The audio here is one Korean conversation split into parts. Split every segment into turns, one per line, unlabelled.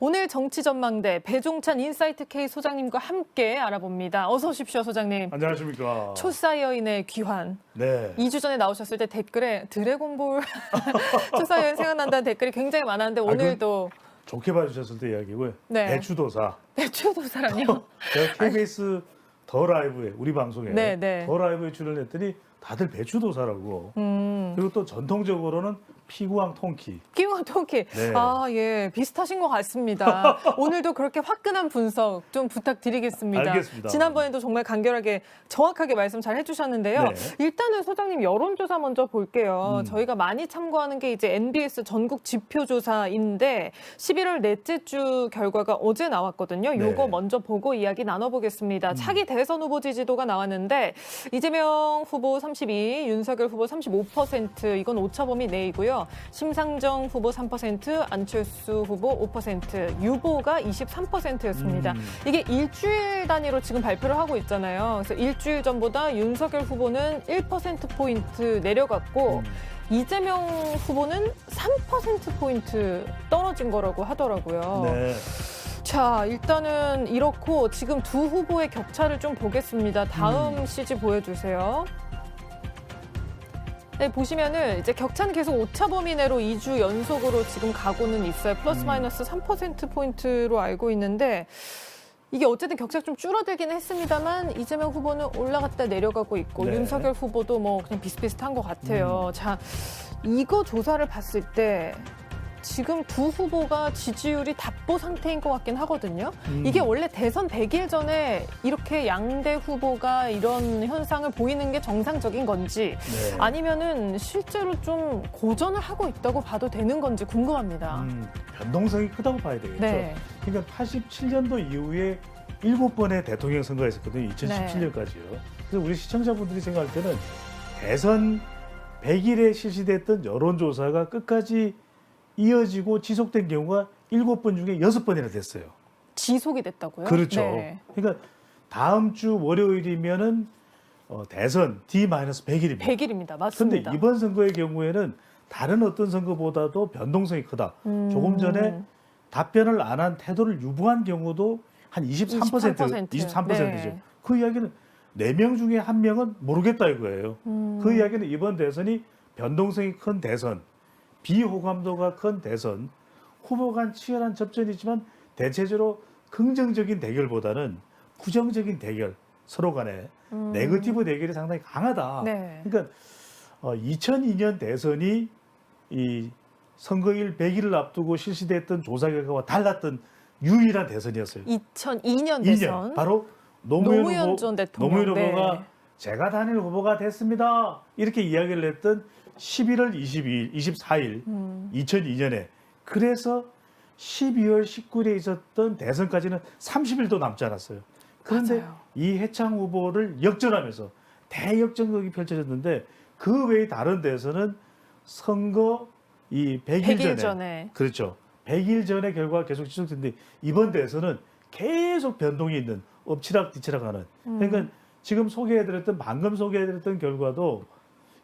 오늘 정치전망대 배종찬 인사이트K 소장님과 함께 알아봅니다. 어서 오십시오, 소장님.
안녕하십니까.
초사이어인의 귀환.
네.
2주 전에 나오셨을 때 댓글에 드래곤볼 초사이어인 생각난다는 댓글이 굉장히 많았는데 오늘도
좋게 봐주셨을 때 이야기고요.
네.
배추도사.
배추도사라뇨?
제가 KBS 더 라이브에 우리 방송에
네.
더 라이브에 출연했더니 다들 배추도사라고. 그리고 또 전통적으로는 피구왕 통키.
피구왕 통키.
네.
아, 예. 비슷하신 것 같습니다. 오늘도 그렇게 화끈한 분석 좀 부탁드리겠습니다.
알겠습니다.
지난번에도 정말 간결하게 정확하게 말씀 잘 해주셨는데요.
네.
일단은 소장님 여론조사 먼저 볼게요. 저희가 많이 참고하는 게 이제 NBS 전국 지표조사인데 11월 넷째 주 결과가 어제 나왔거든요. 요거
네.
먼저 보고 이야기 나눠보겠습니다. 차기 대선 후보 지지도가 나왔는데 이재명 후보 32, 윤석열 후보 35%, 이건 오차범위 내이고요. 심상정 후보 3%, 안철수 후보 5%, 유보가 23%였습니다. 이게 일주일 단위로 지금 발표를 하고 있잖아요. 그래서 일주일 전보다 윤석열 후보는 1%포인트 내려갔고 이재명 후보는 3%포인트 떨어진 거라고 하더라고요.
네.
자, 일단은 이렇고 지금 두 후보의 격차를 좀 보겠습니다. 다음 CG 보여주세요. 네, 보시면은 이제 격차는 계속 오차 범위 내로 2주 연속으로 지금 가고는 있어요. 플러스 마이너스 3%포인트로 알고 있는데 이게 어쨌든 격차가 좀 줄어들긴 했습니다만 이재명 후보는 올라갔다 내려가고 있고
네.
윤석열 후보도 뭐 그냥 비슷비슷한 것 같아요. 자, 이거 조사를 봤을 때 지금 두 후보가 지지율이 답보 상태인 것 같긴 하거든요. 이게 원래 대선 100일 전에 이렇게 양대 후보가 이런 현상을 보이는 게 정상적인 건지
네.
아니면은 실제로 좀 고전을 하고 있다고 봐도 되는 건지 궁금합니다.
변동성이 크다고 봐야 되겠죠.
네.
그러니까 87년도 이후에 7번의 대통령 선거가 있었거든요. 2017년까지요. 그래서 우리 시청자분들이 생각할 때는 대선 100일에 실시됐던 여론조사가 끝까지 이어지고 지속된 경우가 7번 중에 6번이나 됐어요.
지속이 됐다고요?
그렇죠.
네.
그러니까 다음 주 월요일이면은 대선 D-100일입니다.
100일입니다.
그런데
맞습니다.
이번 선거의 경우에는 다른 어떤 선거보다도 변동성이 크다. 조금 전에 답변을 안 한 태도를 유보한 경우도 한 23%죠.
네.
그 이야기는 4명 중에 1명은 모르겠다 이거예요. 그 이야기는 이번 대선이 변동성이 큰 대선, 비호감도가 큰 대선, 후보 간 치열한 접전이지만 대체적으로 긍정적인 대결보다는 부정적인 대결, 서로 간에 네거티브 대결이 상당히 강하다.
네.
그러니까 2002년 대선이 이 선거일 100일을 앞두고 실시됐던 조사 결과와 달랐던 유일한 대선이었어요.
2002년 대선.
바로
노무현 전 대통령.
노무현 후보가
네.
제가 단일 후보가 됐습니다. 이렇게 이야기를 했던 11월 24일 2002년에 그래서 12월 19일에 있었던 대선까지는 30일도 남지 않았어요. 그런데
맞아요.
이해창 후보를 역전하면서 대역전극이 펼쳐졌는데 그 외의 다른 데서는 선거 이 100일 전에 그렇죠. 100일 전에 결과가 계속 지속됐는데 이번 대선은 계속 변동이 있는 엎치락뒤치락하는 그러니까 지금 방금 소개해드렸던 결과도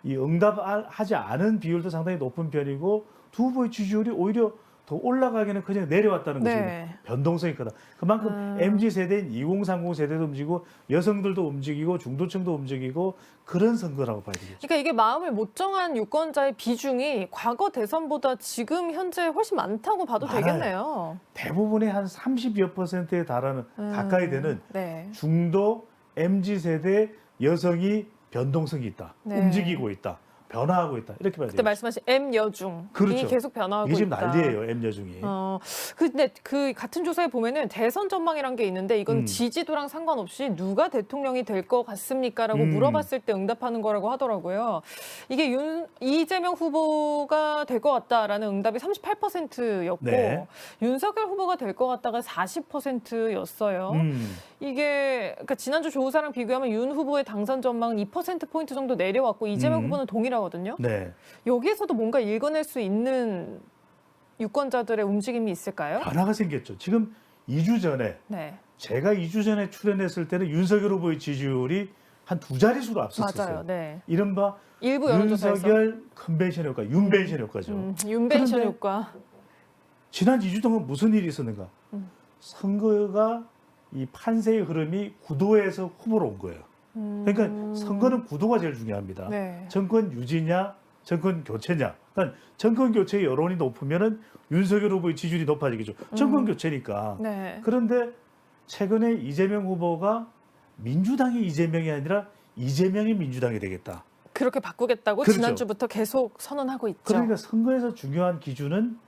이 응답하지 않은 비율도 상당히 높은 편이고 두 후보의 지지율이 오히려 더 올라가기는 그냥 내려왔다는 것이
네.
변동성이 크다. 그만큼 MZ세대인 2030 세대도 움직이고 여성들도 움직이고 중도층도 움직이고 그런 선거라고 봐야 되겠죠.
그러니까 이게 마음을 못 정한 유권자의 비중이 과거 대선보다 지금 현재 훨씬 많다고 봐도
많아요.
되겠네요.
대부분의 한 30여 %에 달하는 가까이 되는
네.
중도 MZ세대 여성이 변동성이 있다.
네.
움직이고 있다. 변화하고 있다. 이렇게 봐야
그때
되겠죠.
말씀하신 M 여중이
그렇죠.
계속 변화하고
이게 지금
있다.
난리예요. M여중이.
근데 그 같은 조사에 보면은 대선 전망이란 게 있는데 이건 지지도랑 상관없이 누가 대통령이 될 것 같습니까라고 물어봤을 때 응답하는 거라고 하더라고요. 이게 이재명 후보가 될 것 같다라는 응답이 38%였고
네.
윤석열 후보가 될 것 같다가 40%였어요. 이게 그러니까 지난주 조사랑 비교하면 윤 후보의 당선 전망은 2%포인트 정도 내려왔고 이재명 후보는 동일하거든요.
네.
여기에서도 뭔가 읽어낼 수 있는 유권자들의 움직임이 있을까요?
변화가 생겼죠. 지금 2주 전에
네.
제가 2주 전에 출연했을 때는 윤석열 후보의 지지율이 한 2자릿수로 앞섰었어요.
맞아요. 네.
이른바
일부 여론조사에서
윤석열 컨벤션 효과, 윤벤션 효과죠.
윤벤션
그런데
효과.
지난 2주 동안 무슨 일이 있었는가? 선거가 이 판세의 흐름이 구도에서 후보로 온 거예요. 그러니까 선거는 구도가 제일 중요합니다.
네.
정권 유지냐, 정권 교체냐. 그러니까 정권 교체 여론이 높으면은 윤석열 후보의 지지율이 높아지겠죠. 정권 교체니까.
네.
그런데 최근에 이재명 후보가 민주당의 이재명이 아니라 이재명의 민주당이 되겠다.
그렇게 바꾸겠다고
그렇죠.
지난주부터 계속 선언하고 있죠.
그러니까 선거에서 중요한 기준은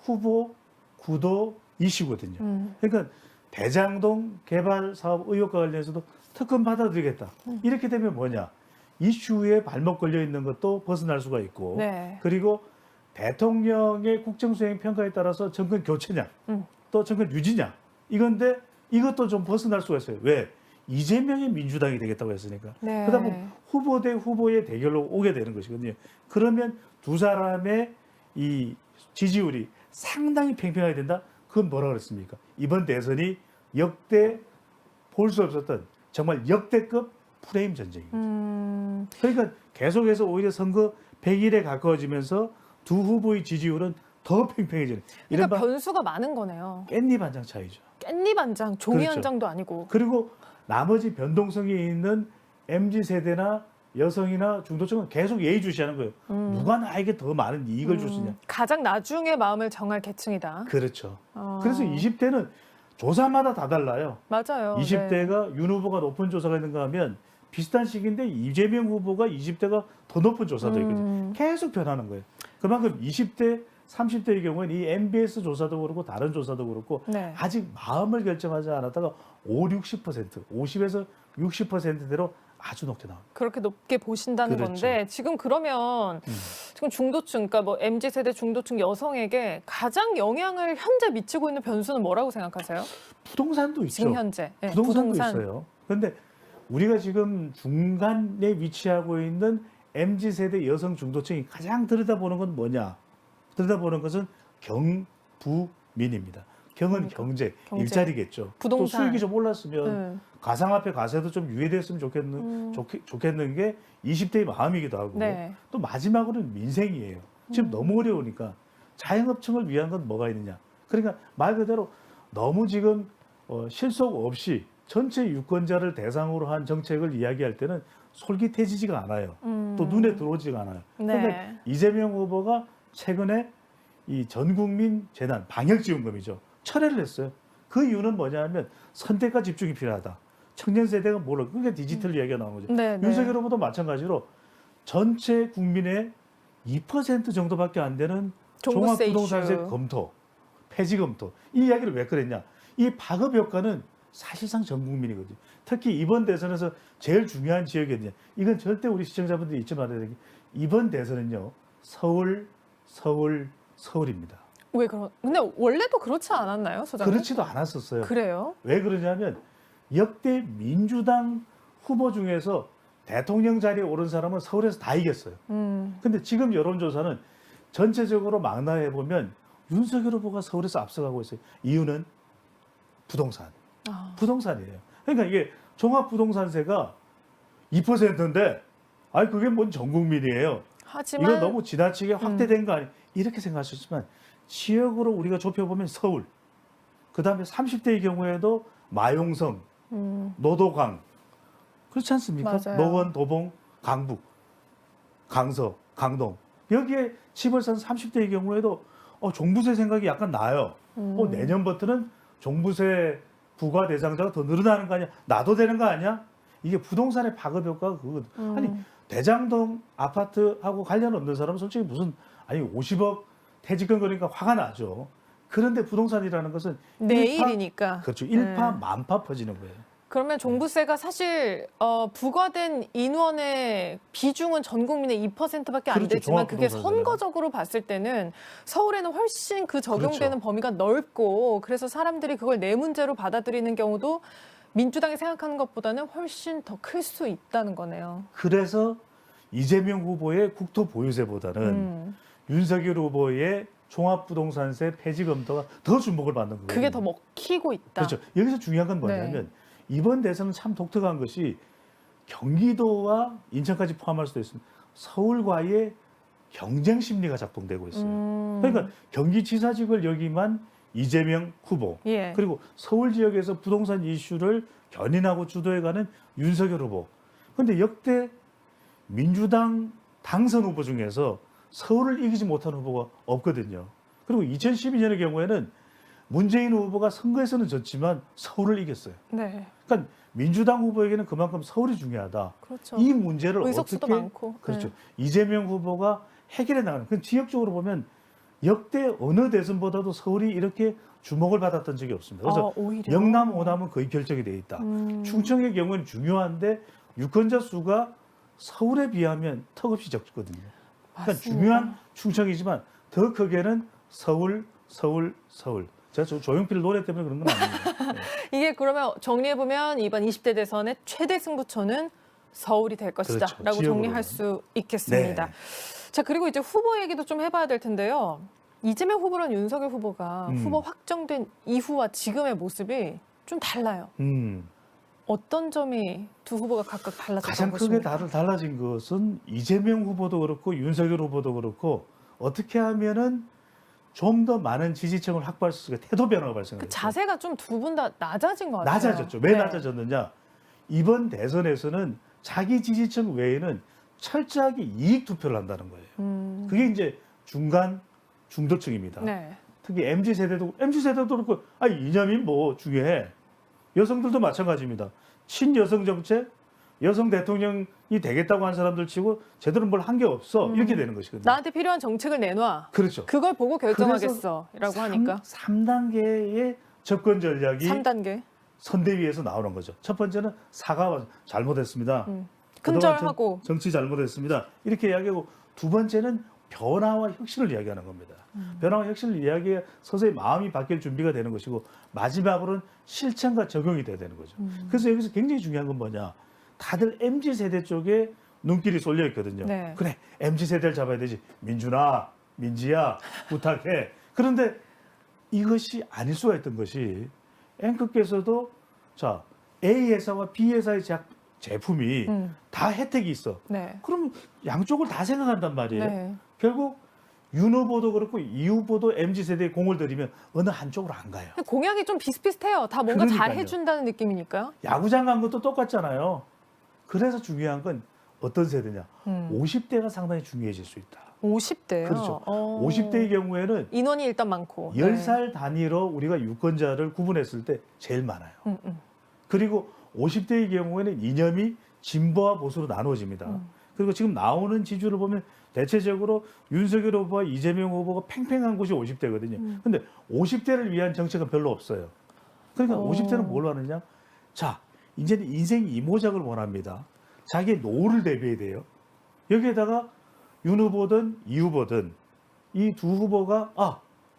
후보, 구도, 이슈거든요. 그러니까 대장동 개발 사업 의혹과 관련해서도 특검 받아들이겠다. 이렇게 되면 뭐냐? 이슈에 발목 걸려 있는 것도 벗어날 수가 있고,
네.
그리고 대통령의 국정수행 평가에 따라서 정권 교체냐, 또 정권 유지냐, 이건데 이것도 좀 벗어날 수가 있어요. 왜? 이재명이 민주당이 되겠다고 했으니까.
네.
그러다 보면 후보 대 후보의 대결로 오게 되는 것이거든요. 그러면 두 사람의 이 지지율이 상당히 팽팽하게 된다. 그건 뭐라 그랬습니까? 이번 대선이 역대 볼 수 없었던 정말 역대급 프레임 전쟁입니다. 그러니까 계속해서 오히려 선거 100일에 가까워지면서 두 후보의 지지율은 더 팽팽해지는.
그러니까 변수가 많은 거네요.
깻잎 한 장 차이죠.
깻잎 한 장, 종이
그렇죠.
한 장도 아니고.
그리고 나머지 변동성이 있는 MZ세대나 여성이나 중도층은 계속 예의주시하는 거예요. 누가 나에게 더 많은 이익을 줄 수 있냐.
가장 나중에 마음을 정할 계층이다.
그렇죠. 그래서 20대는 조사마다 다 달라요.
맞아요.
20대가 윤 후보가 높은 조사가 있는가 하면 비슷한 시기인데 이재명 후보가 20대가 더 높은 조사도 있거든요. 계속 변하는 거예요. 그만큼 20대, 30대의 경우에는 이 MBS 조사도 그렇고 다른 조사도 그렇고
네.
아직 마음을 결정하지 않았다가 50에서 60%대로 아주 높게 나옵니다.
그렇게 높게 보신다는
그렇죠.
건데 지금 그러면 지금 중도층, 그러니까 뭐 MZ 세대 중도층 여성에게 가장 영향을 현재 미치고 있는 변수는 뭐라고 생각하세요?
부동산도 있죠.
지금 현재 네,
부동산도 있어요. 그런데 우리가 지금 중간에 위치하고 있는 MZ 세대 여성 중도층이 가장 들여다보는 건 뭐냐? 들여다보는 것은 경부민입니다. 경은 경제, 일자리겠죠.
부동산.
또 수익이 좀 올랐으면 가상화폐 과세도 좀 유예됐으면 좋겠는 게 20대의 마음이기도 하고
네.
또 마지막으로는 민생이에요. 지금 너무 어려우니까 자영업층을 위한 건 뭐가 있느냐. 그러니까 말 그대로 너무 지금 실속 없이 전체 유권자를 대상으로 한 정책을 이야기할 때는 솔깃해지지가 않아요. 또 눈에 들어오지가 않아요. 그런데
네.
이재명 후보가 최근에 이 전국민 재난 방역지원금이죠. 철회를 했어요. 그 이유는 뭐냐면 선택과 집중이 필요하다. 청년 세대가 몰라. 그러니까 디지털 이야기가 나온 거죠.
네,
윤석열 후보도 마찬가지로 전체 국민의 2% 정도밖에 안 되는 종합부동산세 검토, 폐지 검토. 이 이야기를 왜 그랬냐. 이 파급 효과는 사실상 전 국민이거든요. 특히 이번 대선에서 제일 중요한 지역이 어디냐. 이건 절대 우리 시청자분들이 잊지 말아야 되는 게 이번 대선은요. 서울입니다.
왜 근데 원래도 그렇지 않았나요, 소장님?
그렇지도 않았었어요.
그래요?
왜 그러냐면 역대 민주당 후보 중에서 대통령 자리에 오른 사람은 서울에서 다 이겼어요. 근데 지금 여론조사는 전체적으로 망라해 보면 윤석열 후보가 서울에서 앞서가고 있어요. 이유는 부동산. 부동산이에요. 그러니까 이게 종합부동산세가 2%인데 아니 그게 뭔 전 국민이에요.
하지만
이거 너무 지나치게 확대된 거 아니에요. 이렇게 생각하셨지만 지역으로 우리가 좁혀보면 서울, 그다음에 30대의 경우에도 마용성, 노도강, 그렇지 않습니까?
맞아요.
노원, 도봉, 강북, 강서, 강동. 여기에 집을 산 30대의 경우에도 종부세 생각이 약간 나요. 내년부터는 종부세 부과 대상자가 더 늘어나는 거 아니야? 나도 되는 거 아니야? 이게 부동산의 파급 효과가 그거거든. 아니 대장동 아파트하고 관련 없는 사람은 솔직히 무슨 50억 퇴직금 거니까 화가 나죠. 그런데 부동산이라는 것은
내일이니까.
그렇죠. 일파만파 퍼지는 거예요.
그러면 종부세가 사실 부과된 인원의 비중은 전 국민의 2%밖에 안
그렇죠.
되지만 그게
종합부동산세는.
선거적으로 봤을 때는 서울에는 훨씬 그 적용되는
그렇죠.
범위가 넓고 그래서 사람들이 그걸 내 문제로 받아들이는 경우도 민주당이 생각하는 것보다는 훨씬 더 클 수 있다는 거네요.
그래서 이재명 후보의 국토 보유세보다는 윤석열 후보의 종합부동산세 폐지 검토가 더 주목을 받는 거예요.
그게 더 먹히고 있다.
그렇죠. 여기서 중요한 건 뭐냐면 이번 대선은 참 독특한 것이 경기도와 인천까지 포함할 수도 있습니다. 서울과의 경쟁 심리가 작동되고 있어요. 그러니까 경기지사직을 여기만 이재명 후보,
예.
그리고 서울 지역에서 부동산 이슈를 견인하고 주도해가는 윤석열 후보. 그런데 역대 민주당 당선 후보 중에서 서울을 이기지 못한 후보가 없거든요. 그리고 2012년의 경우에는 문재인 후보가 선거에서는 졌지만 서울을 이겼어요.
네.
그러니까 민주당 후보에게는 그만큼 서울이 중요하다.
그렇죠.
이 문제를
의석수도
어떻게
많고.
그렇죠.
네.
이재명 후보가 해결해 나가는. 그 지역적으로 보면 역대 어느 대선보다도 서울이 이렇게 주목을 받았던 적이 없습니다. 그래서
오히려.
영남, 호남은 거의 결정이 돼 있다. 충청의 경우는 중요한데 유권자 수가 서울에 비하면 턱없이 적거든요. 그러니까
맞습니다.
중요한 충청이지만 더 크게는 서울. 제가 조용필 노래 때문에 그런 건 아닙니다. 네.
이게 그러면 정리해보면 이번 20대 대선의 최대 승부처는 서울이 될 것이다
그렇죠.
라고 정리할
지역으로는.
수 있겠습니다.
네.
자, 그리고 이제 후보 얘기도 좀 해봐야 될 텐데요. 이재명 후보랑 윤석열 후보가 후보 확정된 이후와 지금의 모습이 좀 달라요. 어떤 점이 두 후보가 각각 달라졌다고
가장 크게 달라진 것은 이재명 후보도 그렇고 윤석열 후보도 그렇고 어떻게 하면은 좀 더 많은 지지층을 확보할 수 있을까, 태도 변화가 발생했어요.
그 자세가 좀 두 분 다 낮아진 것 같아요.
낮아졌죠. 왜
네.
낮아졌느냐? 이번 대선에서는 자기 지지층 외에는 철저하게 이익 투표를 한다는 거예요. 그게 이제 중도층입니다.
네.
특히 MZ세대도 그렇고, 이념이 뭐 중요해. 여성들도 마찬가지입니다. 친여성 정책, 여성 대통령이 되겠다고 한 사람들 치고 제대로 뭘 한 게 없어. 이렇게 되는 것이거든요.
나한테 필요한 정책을 내놔.
그렇죠.
그걸 보고 결정하겠어. 라고 하니까.
3단계의 접근 전략이
3단계.
선대위에서 나오는 거죠. 첫 번째는 사과 잘못했습니다.
큰절하고.
정치 잘못했습니다. 이렇게 이야기하고 두 번째는 변화와 혁신을 이야기하는 겁니다. 변화와 혁신을 이야기해 서서히 마음이 바뀔 준비가 되는 것이고 마지막으로는 실천과 적용이 돼야 되는 거죠. 그래서 여기서 굉장히 중요한 건 뭐냐. 다들 MZ세대 쪽에 눈길이 쏠려 있거든요.
네.
그래, MZ세대를 잡아야 되지. 민준아, 민지야, 부탁해. 그런데 이것이 아닐 수가 있던 것이 앵커께서도 자 A 회사와 B 회사의 제품이 다 혜택이 있어.
네.
그럼 양쪽을 다 생각한단 말이에요.
네.
결국 윤 후보도 그렇고 이 후보도 MZ세대에 공을 들이면 어느 한쪽으로 안 가요.
공약이 좀 비슷비슷해요. 다 뭔가 잘
그러니까요.
해준다는 느낌이니까요.
야구장 간 것도 똑같잖아요. 그래서 중요한 건 어떤 세대냐. 50대가 상당히 중요해질 수 있다.
50대요?
그렇죠. 50대의 경우에는
인원이 일단 많고.
10살 단위로 우리가 유권자를 구분했을 때 제일 많아요. 그리고 50대의 경우에는 이념이 진보와 보수로 나누어집니다. 그리고 지금 나오는 지지율을 보면 대체적으로 윤석열 후보와 이재명 후보가 팽팽한 곳이 50대거든요. 근데 50대를 위한 정책은 별로 없어요. 그러니까 50대는 뭘 하느냐? 자, 이제는 인생 이모작을 원합니다. 자기의 노후를 대비해야 돼요. 여기에다가 윤 후보든 이 후보든 이 두 후보가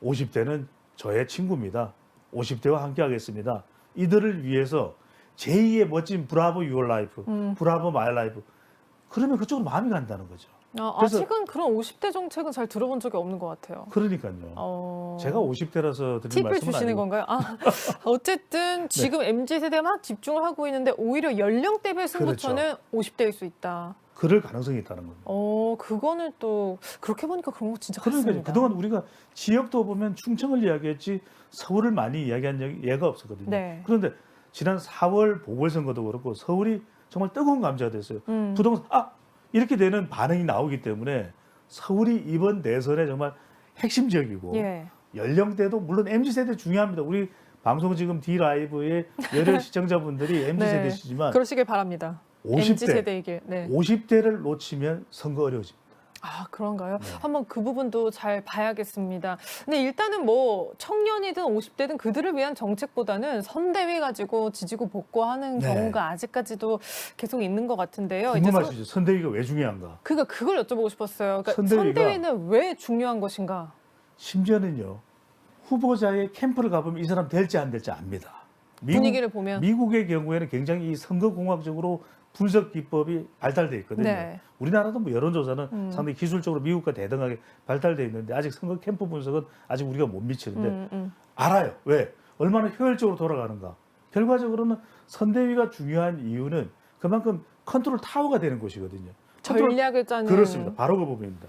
50대는 저의 친구입니다. 50대와 함께 하겠습니다. 이들을 위해서 제2의 멋진 브라보 유얼 라이프, 브라보 마이 라이프. 그러면 그쪽으로 마음이 간다는 거죠. 그래서
아직은 그런 50대 정책은 잘 들어본 적이 없는 것 같아요.
그러니까요. 제가 50대라서 드리는
팁을
말씀은
주시는
아니고.
건가요? 어쨌든 지금 MZ세대가 막 집중을 하고 있는데 오히려 연령대별 승부처는 50대일 수 있다.
그럴 가능성이 있다는 겁니다.
그거는 또 그렇게 보니까 그런 거 진짜
그러니까
같습니다.
그동안 우리가 지역도 보면 충청을 이야기했지 서울을 많이 이야기한 예가 없었거든요.
네.
그런데 지난 4월 보궐선거도 그렇고 서울이 정말 뜨거운 감자가 됐어요. 부동산 이렇게 되는 반응이 나오기 때문에 서울이 이번 대선에 정말 핵심 지역이고
예.
연령대도 물론 MZ세대 중요합니다. 우리 방송 지금 D-라이브의 여러 시청자분들이 MZ세대시지만
그러시길 바랍니다.
50대,
MZ세대이길. 네.
50대를 놓치면 선거 어려워집니다.
그런가요?
네.
한번 그 부분도 잘 봐야겠습니다. 근데 일단은 뭐 청년이든 50대든 그들을 위한 정책보다는 선대위 가지고 지지고 복구하는
네.
경우가 아직까지도 계속 있는 것 같은데요.
궁금하시죠? 선대위가 왜 중요한가?
그걸 여쭤보고 싶었어요. 그러니까
선대위가
선대위는 왜 중요한 것인가?
심지어는요. 후보자의 캠프를 가보면 이 사람 될지 안 될지 압니다.
분위기를 보면.
미국의 경우에는 굉장히 이 선거공학적으로 분석 기법이 발달돼 있거든요.
네.
우리나라도 뭐 여론조사는 상당히 기술적으로 미국과 대등하게 발달돼 있는데 아직 선거 캠프 분석은 아직 우리가 못 미치는데 알아요. 왜? 얼마나 효율적으로 돌아가는가. 결과적으로는 선대위가 중요한 이유는 그만큼 컨트롤 타워가 되는 곳이거든요.
전략을 짜는.
그렇습니다. 바로 그 부분입니다.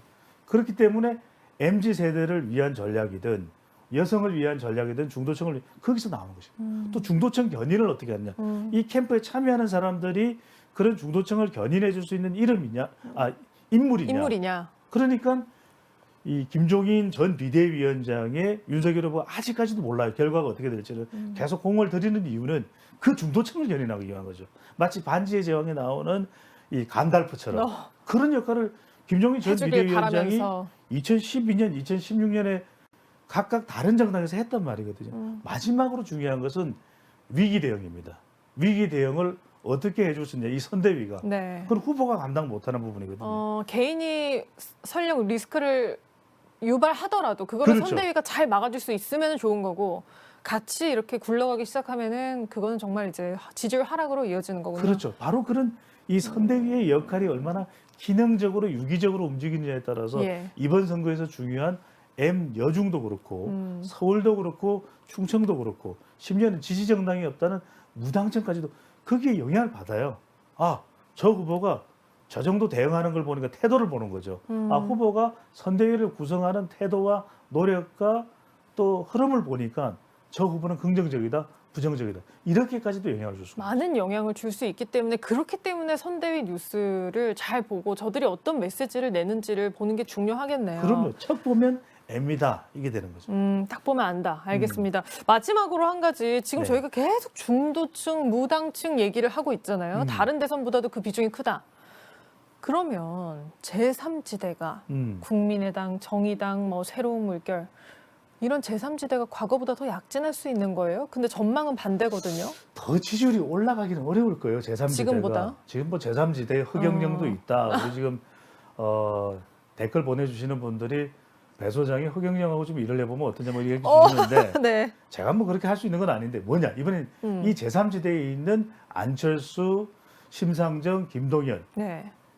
그렇기 때문에 MZ세대를 위한 전략이든 여성을 위한 전략이든 중도층을 거기서 나오는 것입니다. 또 중도층 견인을 어떻게 하느냐. 이 캠프에 참여하는 사람들이 그런 중도층을 견인해 줄 수 있는 인물이냐. 그러니까 이 김종인 전 비대위원장의 윤석열 후보 아직까지도 몰라요. 결과가 어떻게 될지를. 계속 공을 들이는 이유는 그 중도층을 견인하기 위한 거죠. 마치 반지의 제왕에 나오는 이 간달프처럼 그런 역할을 김종인 전 비대위원장이 바라면서. 2012년, 2016년에 각각 다른 정당에서 했단 말이거든요. 마지막으로 중요한 것은 위기 대응입니다. 위기 대응을 어떻게 해줄 수 있냐, 이 선대위가. 네. 그건 후보가 감당 못하는 부분이거든요.
개인이 설령 리스크를 유발하더라도 그거를 그렇죠. 선대위가 잘 막아줄 수 있으면 좋은 거고 같이 이렇게 굴러가기 시작하면은 그거는 정말 이제 지지율 하락으로 이어지는 거군요.
그렇죠. 바로 그런 이 선대위의 역할이 얼마나 기능적으로 유기적으로 움직이느냐에 따라서 이번 선거에서 중요한 M 여중도 그렇고 서울도 그렇고 충청도 그렇고 심지어는 지지정당이 없다는 무당청까지도 거기에 영향을 받아요. 저 후보가 저 정도 대응하는 걸 보니까 태도를 보는 거죠. 후보가 선대위를 구성하는 태도와 노력과 또 흐름을 보니까 저 후보는 긍정적이다, 부정적이다. 이렇게까지도 영향을 줄 수 있습니다.
많은 영향을 줄 수 있기 때문에 그렇기 때문에 선대위 뉴스를 잘 보고 저들이 어떤 메시지를 내는지를 보는 게 중요하겠네요.
그럼요. 첫 보면 M이다. 이게 되는 거죠.
딱 보면 안다. 알겠습니다. 마지막으로 한 가지. 지금 저희가 계속 중도층, 무당층 얘기를 하고 있잖아요. 다른 대선보다도 그 비중이 크다. 그러면 제3지대가 국민의당, 정의당, 새로운 물결 이런 제3지대가 과거보다 더 약진할 수 있는 거예요? 근데 전망은 반대거든요.
더 지지율이 올라가기는 어려울 거예요. 제3지대가.
지금보다?
지금 제3지대에 흑영령도 있다. 우리 지금 댓글 보내주시는 분들이 배 소장이 흑영령하고 좀 일을 해보면 어떠냐 얘기해 주시는데
네.
제가 그렇게 할 수 있는 건 아닌데 뭐냐. 이번엔 이 제3지대에 있는 안철수, 심상정, 김동연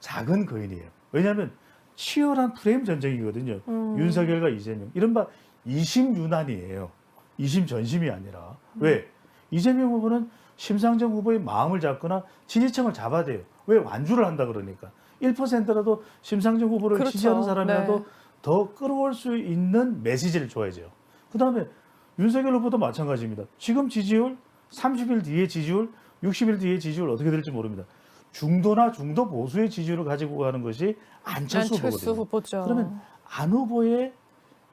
작은 거인이에요. 왜냐하면 치열한 프레임 전쟁이거든요. 윤석열과 이재명. 이른바 이심유난이에요. 이심전심이 아니라. 왜? 이재명 후보는 심상정 후보의 마음을 잡거나 지지층을 잡아야 돼요. 왜? 완주를 한다 그러니까. 1%라도 심상정 후보를
그렇죠.
지지하는 사람이라도 더 끌어올 수 있는 메시지를 줘야죠. 그다음에 윤석열 후보도 마찬가지입니다. 지금 지지율 30일 뒤에 지지율, 60일 뒤에 지지율 어떻게 될지 모릅니다. 중도나 중도 보수의 지지율을 가지고 가는 것이 안철수 후보거든요. 그러면 안 후보의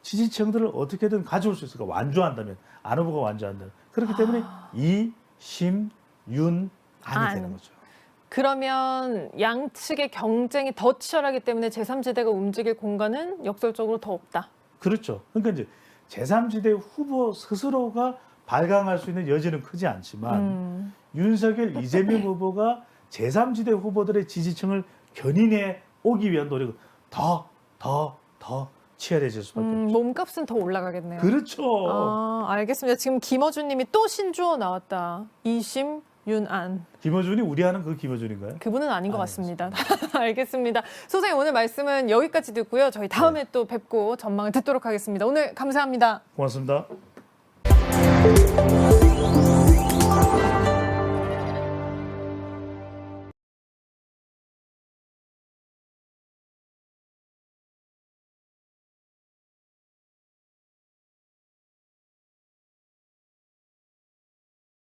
지지층들을 어떻게든 가져올 수 있을까? 완주한다면, 안 후보가 완주한다면. 그렇기 때문에 이, 심, 윤, 안이 되는 거죠.
그러면 양측의 경쟁이 더 치열하기 때문에 제3지대가 움직일 공간은 역설적으로 더 없다.
그렇죠. 그러니까 이제 제3지대 후보 스스로가 발광할 수 있는 여지는 크지 않지만 윤석열, 이재명 후보가 제3지대 후보들의 지지층을 견인해 오기 위한 노력은 더 치열해질 수밖에 없죠.
몸값은 더 올라가겠네요.
그렇죠.
알겠습니다. 지금 김어준 님이 또 신주어 나왔다. 이심, 윤안.
김어준이 우리하는 그 김어준인가요?
그분은 아닌 것 같습니다. 알겠습니다. 소장님 오늘 말씀은 여기까지 듣고요. 저희 다음에 또 뵙고 전망을 듣도록 하겠습니다. 오늘 감사합니다.
고맙습니다.